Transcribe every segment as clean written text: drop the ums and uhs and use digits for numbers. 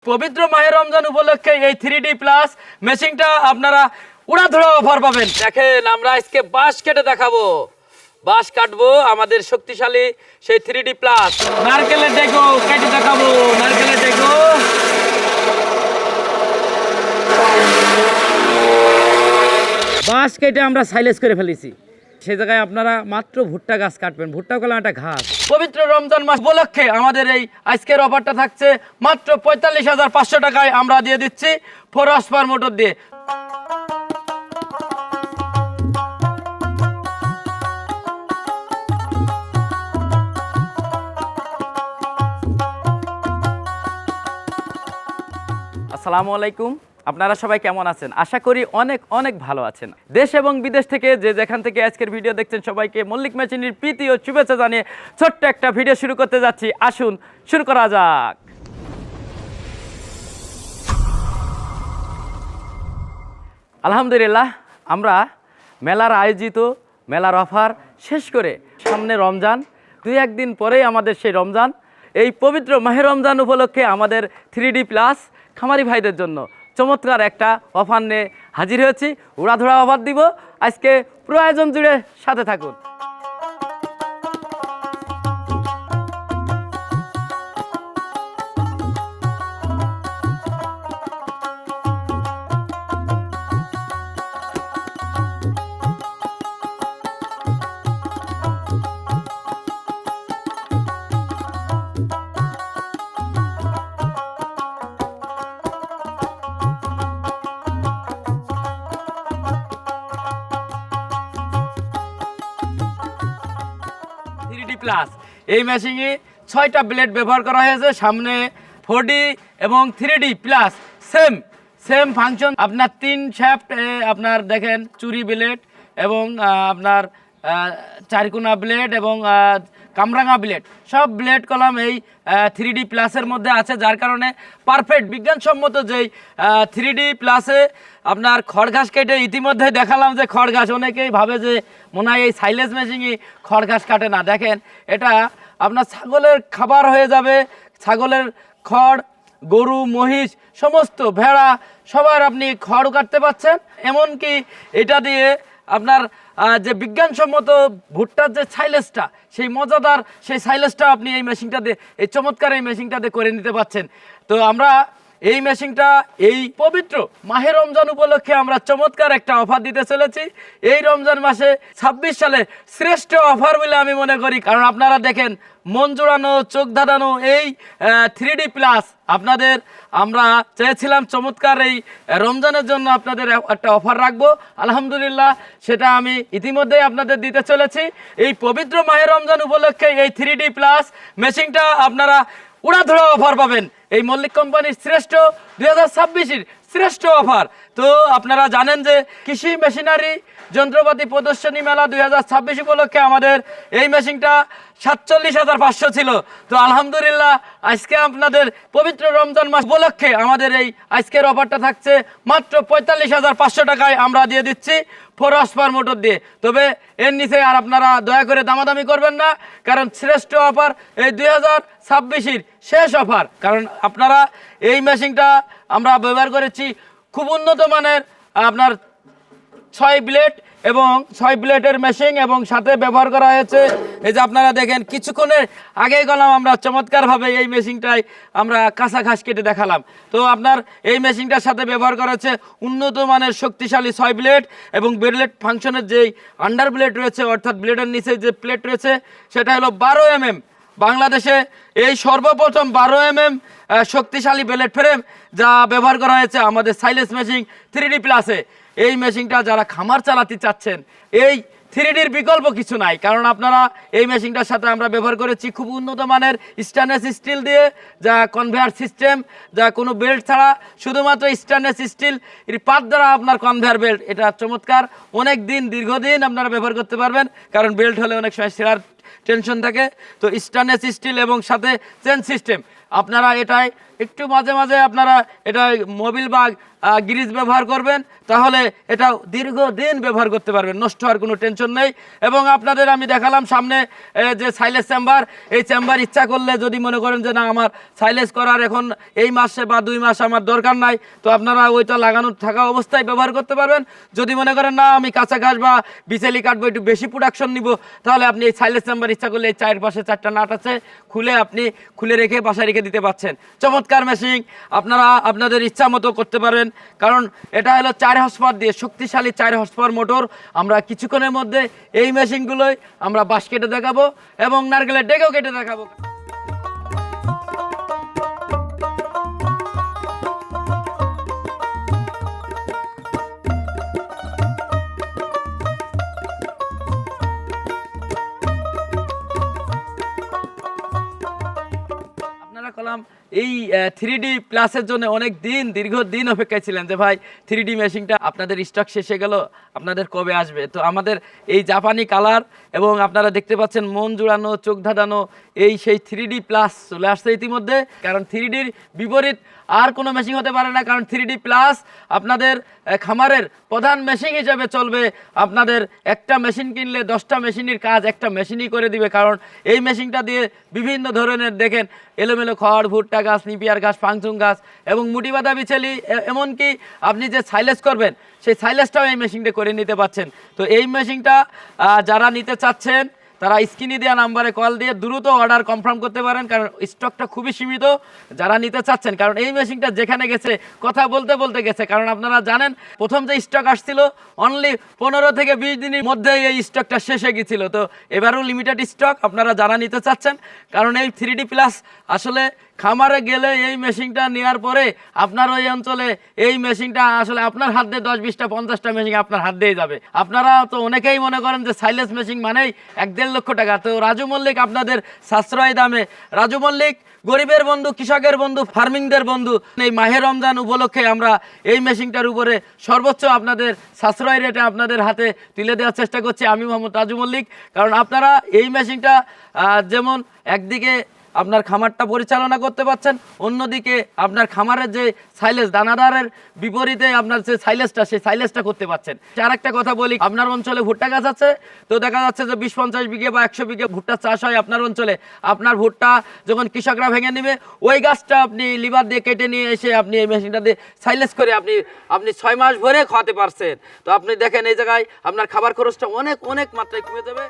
পবিত্র মাহে রমজান উপলক্ষে এই 3D প্লাস মেশিনটা আপনারা উড়াধুরা অফার পাবেন। দেখেন আমরা আজকে বাঁশ কেটে দেখাবো, বাঁশ কাটবো আমাদের শক্তিশালী সেই 3D প্লাস। নারকেলের ডেকো কেটে দেখাবো, নারকেলের ডেকো। বাঁশ কেটে আমরা সাইলেজ করে ফেলেছি, সেই জায়গায় আপনারা মাত্র ভুট্টা গাছ কাটবেন। ভুট্টা কলা একটা ঘাস। পবিত্র রমজান মাস উপলক্ষে আমাদের এই আজকের অফারটা থাকছে মাত্র ৪৫,৫০০ টাকায় আমরা দিয়ে দিচ্ছি 4 হর্সপাওয়ার মোটর দিয়ে। আসসালামু আলাইকুম, আপনারা সবাই কেমন আছেন? আশা করি অনেক অনেক ভালো আছেন। দেশ এবং বিদেশ থেকে যে যেখান থেকে আজকের ভিডিও দেখছেন সবাইকে মল্লিক মেশিনের প্রীতি ও শুভেচ্ছা জানিয়ে ছোট্ট একটা ভিডিও শুরু করতে যাচ্ছি। আসুন শুরু করা যাক। আলহামদুলিল্লাহ, আমরা মেলার আয়োজিত মেলার অফার শেষ করে সামনে রমজান, 2-1 দিন পরেই আমাদের সেই রমজান। এই পবিত্র মাহে রমজান উপলক্ষে আমাদের 3D প্লাস খামারি ভাইদের জন্য চমৎকার একটা অফার নিয়ে হাজির হয়েছি। উড়াধুরা অফার দিব আজকে, পুরো আয়োজন জুড়ে সাথে থাকুন। প্লাস এই মেশিনে 6টা ব্লেড ব্যবহার করা হয়েছে। সামনে 4D এবং 3D প্লাস সেম ফাংশন। আপনার 3 শ্যাফট, আপনার দেখেন চুরি ব্লেড এবং আপনার 4 কোনা ব্লেড এবং কামরাঙা ব্লেড, সব ব্লেড কলাম এই 3D প্লাসের মধ্যে আছে, যার কারণে পারফেক্ট বিজ্ঞানসম্মত যেই 3D প্লাসে আপনার খড় ঘাস কেটে ইতিমধ্যে দেখালাম যে খড় ঘাস, অনেকেই ভাবে যে মনে হয় এই সাইলেজ মেশিনই খড় ঘাস কাটে না। দেখেন এটা আপনার ছাগলের খাবার হয়ে যাবে। ছাগলের খড়, গরু মহিষ সমস্ত ভেড়া সবার আপনি খড় কাটতে পাচ্ছেন। এমনকি এটা দিয়ে আপনার যে বিজ্ঞানসম্মত ভুট্টার যে সাইলেজটা, সেই মজাদার সেই সাইলেজটা আপনি এই মেশিনটা দিয়ে, এই চমৎকার এই মেশিনটা দিয়ে করে নিতে পারছেন। তো আমরা এই মেশিনটা এই পবিত্র মাহে রমজান উপলক্ষে আমরা চমৎকার একটা অফার দিতে চলেছি। এই রমজান মাসে 26 সালের শ্রেষ্ঠ অফার বলে আমি মনে করি, কারণ আপনারা দেখেন মন জোড়ানো, চোখ ধাঁধানো এই 3D প্লাস আপনাদের আমরা চেয়েছিলাম চমৎকার এই রমজানের জন্য আপনাদের একটা অফার রাখবো। আলহামদুলিল্লাহ, সেটা আমি ইতিমধ্যেই আপনাদের দিতে চলেছি। এই পবিত্র মাহে রমজান উপলক্ষে এই 3D প্লাস মেশিনটা আপনারা উড়াধুরা অফার পাবেন। এই মল্লিক কোম্পানির শ্রেষ্ঠ 2026-এর শ্রেষ্ঠ অফার। তো আপনারা জানেন যে কৃষি মেশিনারি যন্ত্রপাতি প্রদর্শনী মেলা 2026 উপলক্ষে আমাদের এই মেশিনটা 47,500 ছিল। তো আলহামদুলিল্লাহ, আজকে আপনাদের পবিত্র রমজান মাস উপলক্ষে আমাদের এই আজকের অফারটা থাকছে মাত্র 45,500 টাকায় আমরা দিয়ে দিচ্ছি 4 হর্সপাওয়ার মোটর দিয়ে। তবে এর নিচে আর আপনারা দয়া করে দামাদামি করবেন না, কারণ শ্রেষ্ঠ অফার এই 2026-এর শেষ অফার। কারণ আপনারা এই মেশিনটা আমরা ব্যবহার করেছি খুব উন্নত মানের আপনার 6 ব্লেড এবং 6 ব্লেডের মেশিন, এবং সাথে ব্যবহার করা হয়েছে এই যে আপনারা দেখেন কিছুক্ষণের আগেই গেলাম আমরা চমৎকারভাবে এই মেশিনটাই আমরা কাঁচা ঘাস কেটে দেখালাম। তো আপনার এই মেশিনটার সাথে ব্যবহার করা হচ্ছে উন্নত মানের শক্তিশালী 6 ব্লেড এবং ব্লেড ফাংশনের যেই আন্ডার ব্লেড রয়েছে, অর্থাৎ ব্লেডের নিচে যে প্লেট রয়েছে সেটা হলো 12 mm। বাংলাদেশে এই সর্বপ্রথম 12 mm শক্তিশালী ব্লেড ফ্রেম যা ব্যবহার করা হয়েছে আমাদের সাইলেজ মেশিন 3D প্লাসে। এই মেশিনটা যারা খামার চালাতে চাচ্ছেন, এই 3Dর বিকল্প কিছু নাই, কারণ আপনারা এই মেশিনটার সাথে আমরা ব্যবহার করেছি খুব উন্নত মানের স্টেনলেস স্টিল দিয়ে, যা কনভেয়ার সিস্টেম, যা কোনো বেল্ট ছাড়া শুধুমাত্র স্টেনলেস স্টিল এর পাত দ্বারা আপনার কনভেয়ার বেল্ট। এটা চমৎকার, অনেক দিন দীর্ঘদিন আপনারা ব্যবহার করতে পারবেন, কারণ বেল্ট হলে অনেক সময় টেনশন থাকে। তো স্টেনলেস স্টিল এবং সাথে চেন সিস্টেম, আপনারা এটাই একটু মাঝে মাঝে আপনারা এটা মোবিল বা গ্রিজ ব্যবহার করবেন, তাহলে এটা দীর্ঘদিন ব্যবহার করতে পারবেন, নষ্ট হওয়ার কোনো টেনশন নেই। এবং আপনাদের আমি দেখালাম সামনে যে সাইলেজ চেম্বার, এই চেম্বার ইচ্ছা করলে যদি মনে করেন যে না আমার সাইলেজ করার এখন এই মাসে বা 2 মাস আমার দরকার নাই, তো আপনারা ওইটা লাগানো থাকা অবস্থায় ব্যবহার করতে পারবেন। যদি মনে করেন না আমি কাঁচা ঘাস বা বিচেলি কাটবো, একটু বেশি প্রোডাকশন নিব, তাহলে আপনি এই সাইলেজ চেম্বার ইচ্ছা করলে এই চারপাশে 4টা নাট আছে, আপনি খুলে রেখে বাসায় রেখে দিতে পারছেন। চমৎকার মেশিন, আপনারা আপনাদের ইচ্ছা মতো করতে পারবেন। কারণ এটা হলো 4 হর্স পাওয়ার দিয়ে শক্তিশালী 4 হর্স পাওয়ার মোটর। আমরা কিছুক্ষণের মধ্যে এই মেশিনগুলোই আমরা বাঁশ কেটে দেখাবো এবং নারকেলের ডেকেও কেটে দেখাবো। কলাম এই 3D প্লাসের জন্য অনেক দিন দীর্ঘদিন অপেক্ষায় ছিলেন যে ভাই 3D মেশিনটা আপনাদের স্টক শেষে গেল, আপনাদের কবে আসবে। তো আমাদের এই জাপানি কালার এবং আপনারা দেখতে পাচ্ছেন মন জুড়ানো চোখ ধাঁধানো এই সেই 3D প্লাস চলে আসছে ইতিমধ্যে। কারণ 3Dর বিপরীত আর কোনো মেশিন হতে পারে না, কারণ 3D প্লাস আপনাদের খামারের প্রধান মেশিন হিসেবে চলবে। আপনাদের একটা মেশিন কিনলে 10টা মেশিনের কাজ একটা মেশিনই করে দিবে। কারণ এই মেশিনটা দিয়ে বিভিন্ন ধরনের দেখেন এলোমেলো খড়, ভুট্টা গাছ, নিপিয়ার গাছ, ফাংচুং গাছ এবং মুটি বাঁধা বিছালি, এমনকি আপনি যে সাইলেজ করবেন সেই সাইলেজটাও এই মেশিনটা করে নিতে পারছেন। তো এই মেশিনটা যারা নিতে চাচ্ছেন তারা স্ক্রিনে দেওয়া নাম্বারে কল দিয়ে দ্রুত অর্ডার কনফার্ম করতে পারেন, কারণ স্টকটা খুবই সীমিত। যারা নিতে চাচ্ছেন, কারণ এই মেশিনটা যেখানে গেছে কথা বলতে বলতে গেছে। কারণ আপনারা জানেন প্রথম যে স্টক আসছিল অনলি 15 থেকে 20 দিনের মধ্যে এই স্টকটা শেষ হয়ে গেছিলো। তো এবারও লিমিটেড স্টক আপনারা যারা নিতে চাচ্ছেন, কারণ এই 3D প্লাস আসলে খামারে গেলে এই মেশিনটা নেওয়ার পরে আপনার ওই অঞ্চলে এই মেশিনটা আসলে আপনার হাত দিয়ে 10, 20টা, 50টা মেশিন আপনার হাত দিয়ে যাবে। আপনারা তো অনেকেই মনে করেন যে সাইলেজ মেশিন মানেই 1-1.5 লক্ষ টাকা। তো রাজু মল্লিক আপনাদের সাশ্রয় দামে, রাজু মল্লিক গরিবের বন্ধু, কৃষকের বন্ধু, ফার্মিংদের বন্ধু, এই মাহে রমজান উপলক্ষে আমরা এই মেশিনটার উপরে সর্বোচ্চ আপনাদের সাশ্রয় রেটে আপনাদের হাতে তুলে দেওয়ার চেষ্টা করছি আমি মোহাম্মদ রাজু মল্লিক। কারণ আপনারা এই মেশিনটা যেমন একদিকে আপনার খামারটা পরিচালনা করতে পারছেন, অন্যদিকে আপনার খামারের যে সাইলেজ দানাদারের বিপরীতে আপনার যে সাইলেজটা সেই সাইলেজটা করতে পারছেন। আর একটা কথা বলি, আপনার অঞ্চলে ভুট্টা গাছ আছে, তো দেখা যাচ্ছে যে 20-50 বিঘে বা 100 বিঘে ভুট্টা চাষ হয় আপনার অঞ্চলে। আপনার ভুট্টা যখন কৃষকরা ভেঙে নেবে, ওই গাছটা আপনি লিভার দিয়ে কেটে নিয়ে এসে আপনি এই মেশিনটা দিয়ে সাইলেজ করে আপনি 6 মাস ভরে খাওয়াতে পারছেন। তো আপনি দেখেন এই জায়গায় আপনার খাবার খরচটা অনেক অনেক মাত্রায় কমে যাবে।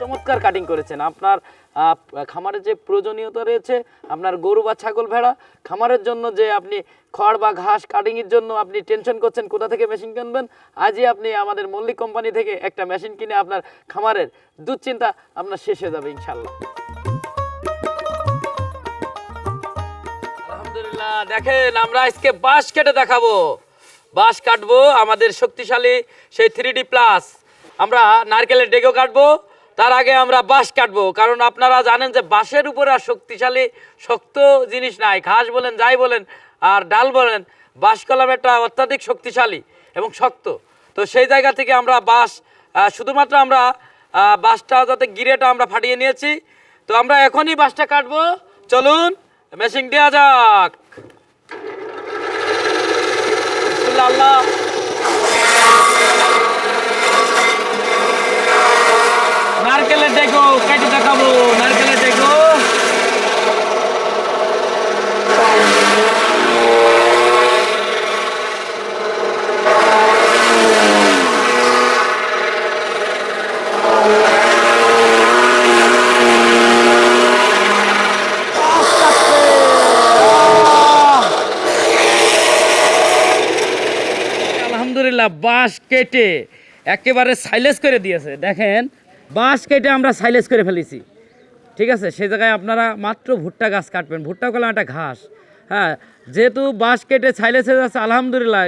চমৎকার কাটিং করেছেন। আপনার খামারের যে প্রয়োজনীয়তা রয়েছে, আপনার গরু বা ছাগল ভেড়া খামারের জন্য যে আপনি খড় বা ঘাস কাটিংয়ের জন্য আপনি টেনশন করছেন কোথা থেকে মেশিন কিনবেন, আজই আপনি আমাদের মল্লিক কোম্পানি থেকে একটা মেশিন কিনে আপনার খামারের দুশ্চিন্তা আপনার শেষ হয়ে যাবে ইনশাল্লাহ। আলহামদুলিল্লাহ, দেখেন আমরা আজকে বাঁশ কেটে দেখাবো। বাঁশ কাটবো আমাদের শক্তিশালী সেই 3D প্লাস। আমরা নারকেলের ডেকেও কাটবো, তার আগে আমরা বাঁশ কাটবো। কারণ আপনারা জানেন যে বাঁশের উপরে আর শক্তিশালী শক্ত জিনিস নাই, ঘাস বলেন যাই বলেন আর ডাল বলেন, বাঁশ কলম একটা অত্যাধিক শক্তিশালী এবং শক্ত। তো সেই জায়গা থেকে আমরা বাঁশ শুধুমাত্র আমরা বাঁশটা যাতে গিরেটা আমরা ফাটিয়ে নিয়েছি। তো আমরা এখনই বাঁশটা কাটবো, চলুন মেশিন দেওয়া যাক। আল্লাহ নারকেলের ডেকো কেটে দেখাবো, নারকেলের ডেকো। আলহামদুলিল্লাহ, বাঁশ কেটে একেবারে সাইলেজ করে দিয়েছে। দেখেন বাঁশ কেটে আমরা সাইলেজ করে ফেলেছি, ঠিক আছে। সেই জায়গায় আপনারা মাত্র ভুট্টা গাছ কাটবেন, ভুট্টা কলাম একটা ঘাস, হ্যাঁ। যেহেতু বাঁশ কেটে সাইলেজ হয়ে যাচ্ছে, আলহামদুলিল্লাহ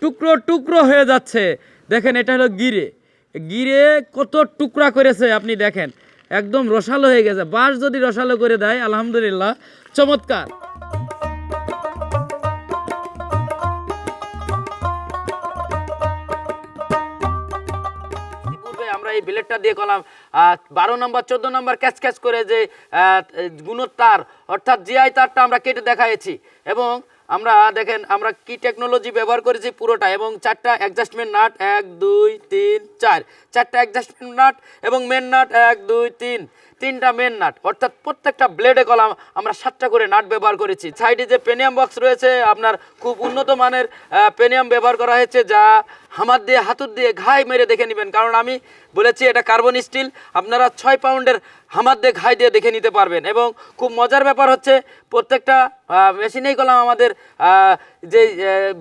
টুকরো টুকরো হয়ে যাচ্ছে। দেখেন এটা হলো গিরে, গিরে কত টুকরা করেছে আপনি দেখেন, একদম রসালো হয়ে গেছে। বাঁশ যদি রসালো করে দেয় আলহামদুলিল্লাহ চমৎকার। এই ব্লেডটা দিয়ে করলাম 12 নম্বর 14 নম্বর ক্যাচ ক্যাচ করে যে গুণর তার অর্থাৎ জিআই তারটা আমরা কেটে দেখাইছি এবং আমরা দেখেন আমরা কি টেকনোলজি ব্যবহার করেছি পুরোটা এবং 4টা অ্যাডজাস্টমেন্ট নাট 1 2 3 4 4টা অ্যাডজাস্টমেন্ট নাট এবং মেন নাট 1 2 3 3টা মেন নাট অর্থাৎ প্রত্যেকটা ব্লেডে কলাম আমরা 7টা করে নাট ব্যবহার করেছি। সাইডে যে পেনিয়াম বক্স রয়েছে আপনার খুব উন্নত মানের পেনিয়াম ব্যবহার করা হয়েছে যা হামার দিয়ে হাতুর দিয়ে ঘাই মেরে দেখে নেবেন, কারণ আমি বলেছি এটা কার্বন স্টিল, আপনারা 6 পাউন্ডের হামার দিয়ে ঘাই দিয়ে দেখে নিতে পারবেন। এবং খুব মজার ব্যাপার হচ্ছে প্রত্যেকটা মেশিনেই কলাম আমাদের যে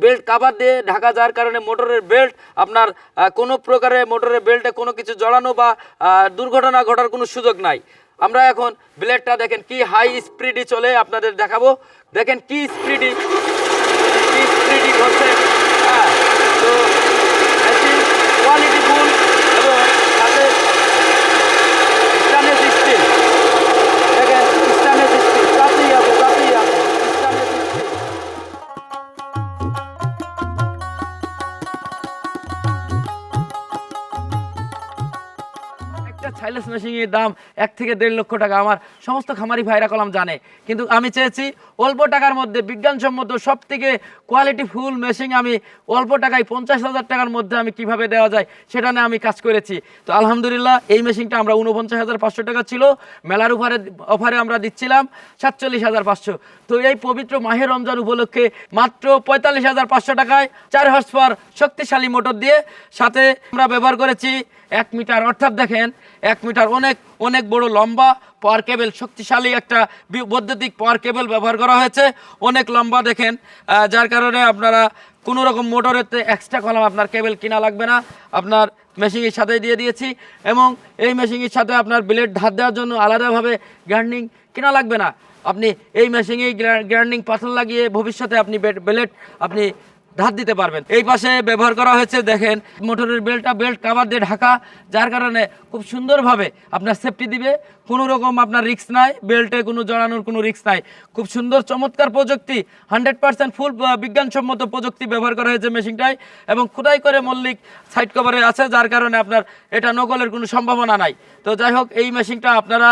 বেল্ট কাভার দিয়ে ঢাকা যাওয়ার কারণে মোটরের বেল্ট আপনার কোনো প্রকারের মোটরের বেল্টে কোনো কিছু জড়ানো বা দুর্ঘটনা ঘটার কোনো সুযোগ নাই। আমরা এখন ব্লেডটা দেখেন কি হাই স্পিডে চলে আপনাদের দেখাবো, দেখেন কি স্পিডে হচ্ছে। তো মেশিন কোয়ালিটিফুল এবং সাথে স্টেনলেস স্টিল, দেখেন স্টেনলেস স্টিল তাতেই আছে স্টেনলেস স্টিল। সাইলেন্স মেশিনের দাম 1 থেকে 1.5 লক্ষ টাকা আমার সমস্ত খামারি ভাইরা কলম জানে, কিন্তু আমি চেয়েছি অল্প টাকার মধ্যে বিজ্ঞানসম্মত সব থেকে কোয়ালিটি ফুল মেশিন আমি অল্প টাকায় 50,000 টাকার মধ্যে আমি কিভাবে দেওয়া যায় সেটা নিয়ে আমি কাজ করেছি। তো আলহামদুলিল্লাহ এই মেশিনটা আমরা 49,500 টাকা ছিল, মেলার অফারে আমরা দিচ্ছিলাম 47,500। তো এই পবিত্র মাহে রমজান উপলক্ষে মাত্র 45,500 টাকায় 4 হর্স পাওয়ার শক্তিশালী মোটর দিয়ে সাথে আমরা ব্যবহার করেছি 1 মিটার, অর্থাৎ দেখেন 1 মিটার অনেক বড় লম্বা পাওয়ার কেবল, শক্তিশালী একটা বৈদ্যুতিক পাওয়ার কেবল ব্যবহার করা হয়েছে, অনেক লম্বা দেখেন, যার কারণে আপনারা কোনো রকম মোটরেতে এক্সট্রা কলাম আপনার কেবল কিনা লাগবে না, আপনার মেশিনের সাথে দিয়ে দিয়েছি। এবং এই মেশিনের সাথে আপনার ব্লেড ধার দেওয়ার জন্য আলাদাভাবে গ্রাইন্ডিং কিনা লাগবে না, আপনি এই মেশিনেই গ্রাইন্ডিং পাথর লাগিয়ে ভবিষ্যতে আপনি ব্লেড আপনি ধার দিতে পারবেন। এই পাশে ব্যবহার করা হয়েছে দেখেন মোটরের বেল্ট কাভার দিয়ে ঢাকা, যার কারণে খুব সুন্দরভাবে আপনার সেফটি দিবে, কোনো রকম আপনার রিস্ক নাই, বেল্টে কোনো জড়ানোর কোনো রিস্ক নাই। খুব সুন্দর চমৎকার প্রযুক্তি, 100% ফুল বিজ্ঞানসম্মত প্রযুক্তি ব্যবহার করা হয়েছে মেশিনটায় এবং খোদাই করে মল্লিক সাইড কভারে আছে, যার কারণে আপনার এটা নকলের কোনো সম্ভাবনা নাই। তো যাই হোক এই মেশিনটা আপনারা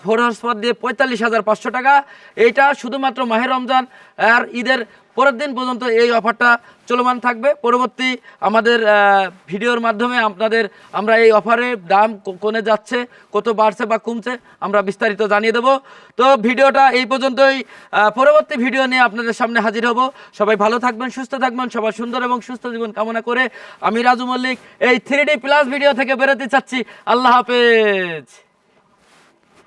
4 হর্স পাওয়ার দিয়ে 45,500 টাকা, এইটা শুধুমাত্র মাহে রমজান আর ঈদের পরের দিন পর্যন্ত এই অফারটা চলমান থাকবে। পরবর্তী আমাদের ভিডিওর মাধ্যমে আমরা এই অফারের দাম কোনে যাচ্ছে, কত বাড়ছে বা কমছে আমরা বিস্তারিত জানিয়ে দেব। তো ভিডিওটা এই পর্যন্তই, পরবর্তী ভিডিও নিয়ে আপনাদের সামনে হাজির হব। সবাই ভালো থাকবেন, সুস্থ থাকবেন, সবার সুন্দর এবং সুস্থ জীবন কামনা করে আমি রাজু মল্লিক এই 3D প্লাস ভিডিও থেকে বেরোতে চাচ্ছি। আল্লাহ হাফেজ।